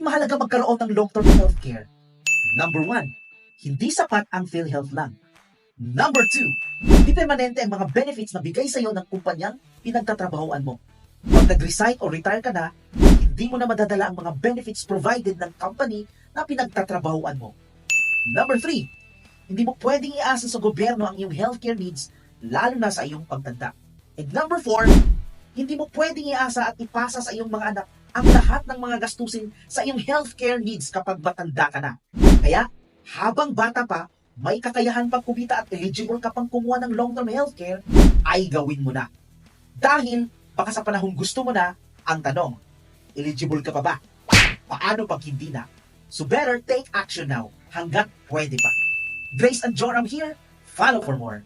mahalaga magkaroon ng long-term healthcare? Number 1, hindi sapat ang PhilHealth lang. Number 2, hindi permanente ang mga benefits na bigay sa iyo ng kumpanyang pinagtatrabahoan mo. Pag nag-resign o retire ka na, hindi mo na madadala ang mga benefits provided ng company na pinagtatrabahoan mo. Number 3, hindi mo pwedeng iasa sa gobyerno ang iyong healthcare needs lalo na sa iyong pagtanda. And number 4, hindi mo pwedeng iasa at ipasa sa iyong mga anak ang lahat ng mga gastusin sa iyong healthcare needs kapag matanda ka na. Kaya, habang bata pa, may kakayahan pang kumita at eligible ka pang kumuha ng long-term healthcare, ay gawin mo na. Dahil, baka sa panahong gusto mo na, ang tanong, eligible ka pa ba? Paano pag hindi na? So better take action now, hanggat pwede pa. Grace and Joram here, follow for more.